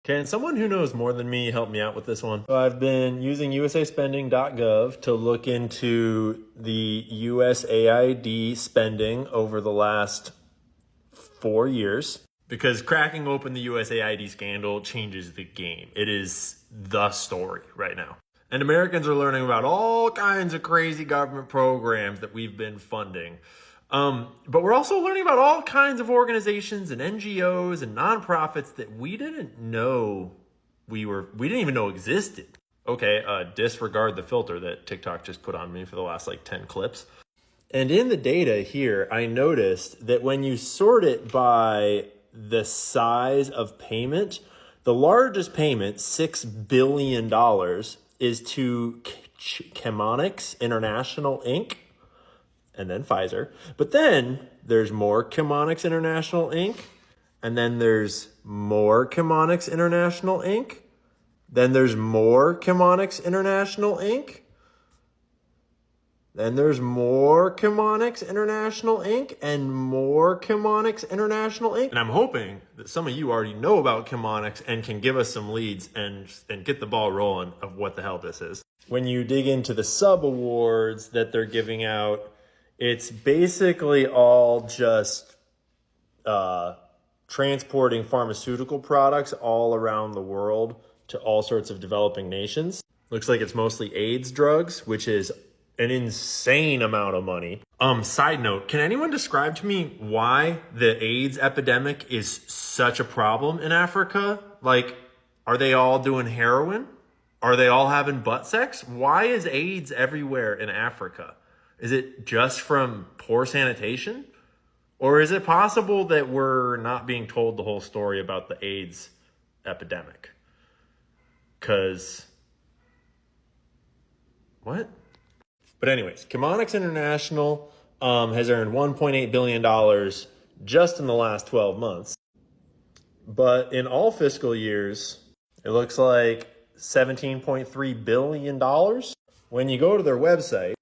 Can someone who knows more than me help me out with this one? So I've been using usaspending.gov to look into the USAID spending over the last 4 years, because cracking open the USAID scandal changes the game. It is the story right now. And Americans are learning about all kinds of crazy government programs that we've been funding. But we're also learning about all kinds of organizations and NGOs and nonprofits that we didn't know we didn't even know existed. Okay, disregard the filter that TikTok just put on me for the last 10 clips. And in the data here, I noticed that when you sort it by the size of payment, the largest payment, $6 billion, is to Chemonics International Inc., and then Pfizer. But then there's more Chemonics International Inc., and then there's more Chemonics International Inc., then there's more Chemonics International Inc., then there's more Chemonics International Inc. and more Chemonics International Inc. And I'm hoping that some of you already know about Chemonics and can give us some leads and get the ball rolling of what the hell this is. When you dig into the sub-awards that they're giving out, it's basically all just transporting pharmaceutical products all around the world to all sorts of developing nations. Looks like it's mostly AIDS drugs, which is an insane amount of money. Side note, can anyone describe to me why the AIDS epidemic is such a problem in Africa? Are they all doing heroin? Are they all having butt sex? Why is AIDS everywhere in Africa? Is it just from poor sanitation? Or is it possible that we're not being told the whole story about the AIDS epidemic? What? But anyways, Chemonics International has earned $1.8 billion just in the last 12 months. But in all fiscal years, it looks like $17.3 billion. When you go to their website,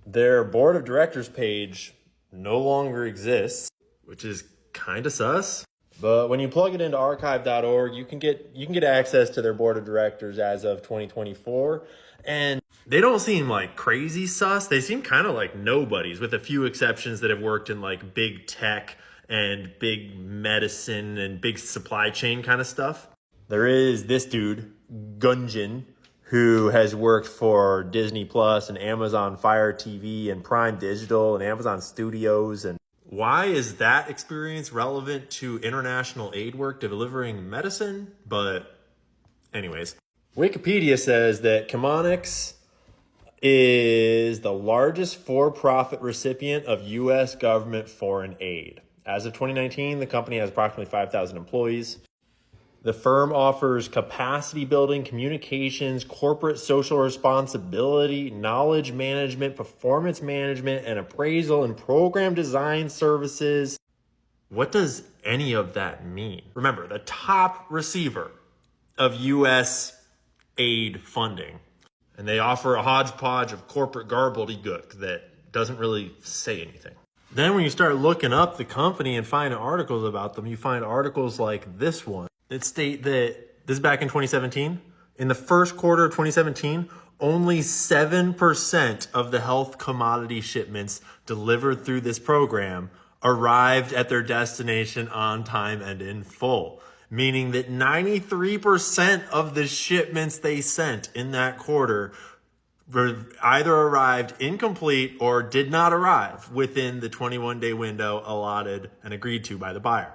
their board of directors page no longer exists, which is kind of sus. But when you plug it into archive.org, you can get access to their board of directors as of 2024. And they don't seem like crazy sus. They seem kind of like nobodies, with a few exceptions that have worked in big tech and big medicine and big supply chain kind of stuff. There is this dude, Gunjan, who has worked for Disney Plus and Amazon Fire TV and Prime Digital and Amazon Studios. And why is that experience relevant to international aid work delivering medicine? But anyways, Wikipedia says that Chemonics is the largest for-profit recipient of U.S. government foreign aid. As of 2019, the company has approximately 5,000 employees. The firm offers capacity building, communications, corporate social responsibility, knowledge management, performance management, and appraisal and program design services. What does any of that mean? Remember, the top receiver of U.S. aid funding. And they offer a hodgepodge of corporate gobbledygook that doesn't really say anything. Then when you start looking up the company and find articles about them, you find articles like this one that state that, this is back in 2017, in the first quarter of 2017, only 7% of the health commodity shipments delivered through this program arrived at their destination on time and in full. Meaning that 93% of the shipments they sent in that quarter either arrived incomplete or did not arrive within the 21-day window allotted and agreed to by the buyer.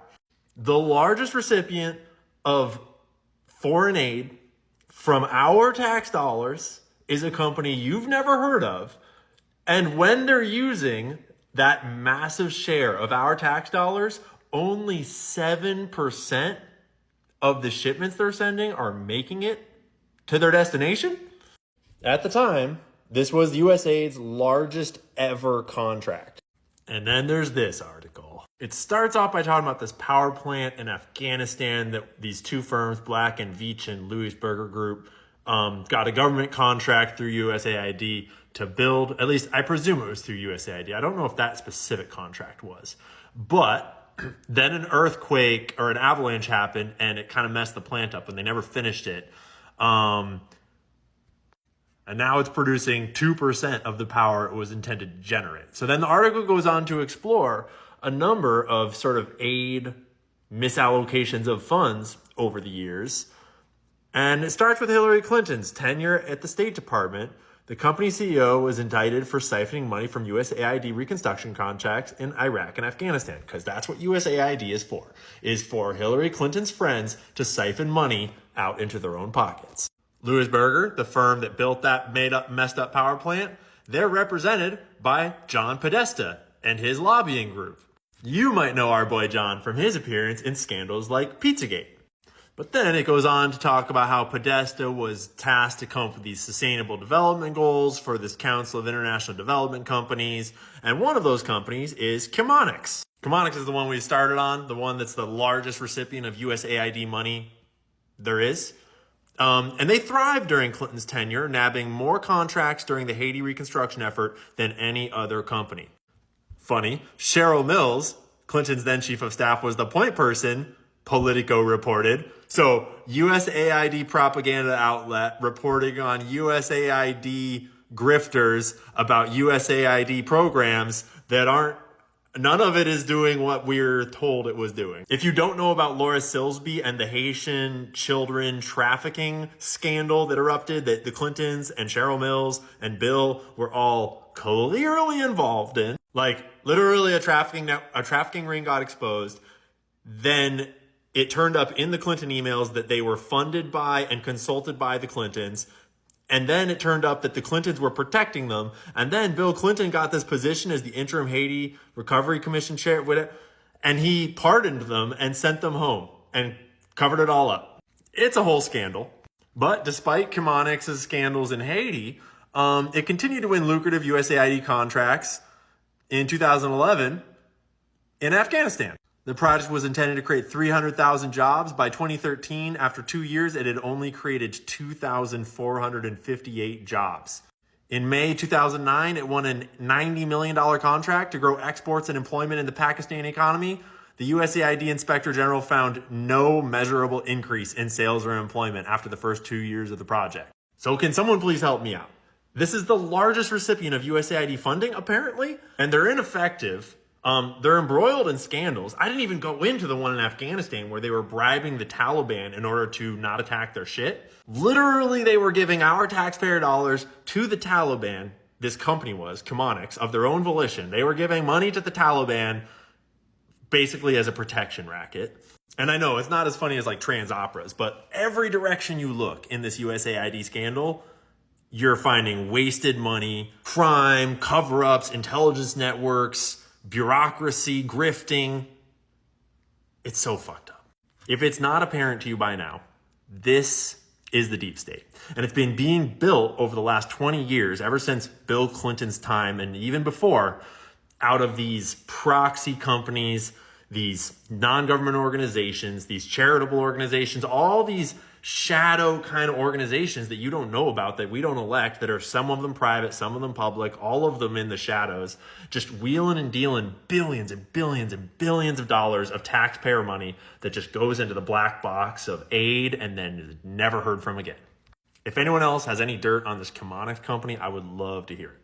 The largest recipient of foreign aid from our tax dollars is a company you've never heard of. And when they're using that massive share of our tax dollars, only 7% of the shipments they're sending are making it to their destination? At the time, this was USAID's largest ever contract. And then there's this article. It starts off by talking about this power plant in Afghanistan that these two firms, Black & Veatch and Lewisberger Group, got a government contract through USAID to build. At least I presume it was through USAID. I don't know if that specific contract was. But then an earthquake or an avalanche happened, and it kind of messed the plant up, and they never finished it. And now it's producing 2% of the power it was intended to generate. So then the article goes on to explore a number of sort of aid misallocations of funds over the years. And it starts with Hillary Clinton's tenure at the State Department. The company CEO was indicted for siphoning money from USAID reconstruction contracts in Iraq and Afghanistan, because that's what USAID is for Hillary Clinton's friends to siphon money out into their own pockets. Louis Berger, the firm that built that messed up power plant, they're represented by John Podesta and his lobbying group. You might know our boy John from his appearance in scandals like Pizzagate. But then it goes on to talk about how Podesta was tasked to come up with these sustainable development goals for this Council of International Development Companies. And one of those companies is Chemonics. Chemonics is the one we started on, the one that's the largest recipient of USAID money there is. And they thrived during Clinton's tenure, nabbing more contracts during the Haiti reconstruction effort than any other company. Funny, Cheryl Mills, Clinton's then chief of staff, was the point person, Politico reported. So USAID propaganda outlet reporting on USAID grifters about USAID programs that aren't, none of it is doing what we're told it was doing. If you don't know about Laura Silsby and the Haitian children trafficking scandal that erupted, that the Clintons and Cheryl Mills and Bill were all clearly involved in, like literally a trafficking ring got exposed, then it turned up in the Clinton emails that they were funded by and consulted by the Clintons. And then it turned up that the Clintons were protecting them. And then Bill Clinton got this position as the interim Haiti Recovery Commission chair, and he pardoned them and sent them home and covered it all up. It's a whole scandal. But despite Chemonics' scandals in Haiti, it continued to win lucrative USAID contracts in 2011 in Afghanistan. The project was intended to create 300,000 jobs. By 2013, after 2 years, it had only created 2,458 jobs. In May 2009, it won a $90 million contract to grow exports and employment in the Pakistani economy. The USAID Inspector General found no measurable increase in sales or employment after the first 2 years of the project. So can someone please help me out? This is the largest recipient of USAID funding, apparently, and they're ineffective. They're embroiled in scandals. I didn't even go into the one in Afghanistan where they were bribing the Taliban in order to not attack their shit. Literally, they were giving our taxpayer dollars to the Taliban. This company was, Chemonics, of their own volition. They were giving money to the Taliban basically as a protection racket. And I know it's not as funny as like trans operas, but every direction you look in this USAID scandal, you're finding wasted money, crime, cover-ups, intelligence networks, bureaucracy, grifting. It's so fucked up. If it's not apparent to you by now, this is the deep state. And it's been being built over the last 20 years, ever since Bill Clinton's time and even before, out of these proxy companies, these non-government organizations, these charitable organizations, all these shadow kind of organizations that you don't know about, that we don't elect, that are some of them private, some of them public, all of them in the shadows, just wheeling and dealing billions and billions and billions of dollars of taxpayer money that just goes into the black box of aid and then is never heard from again. If anyone else has any dirt on this Chemonics company, I would love to hear it.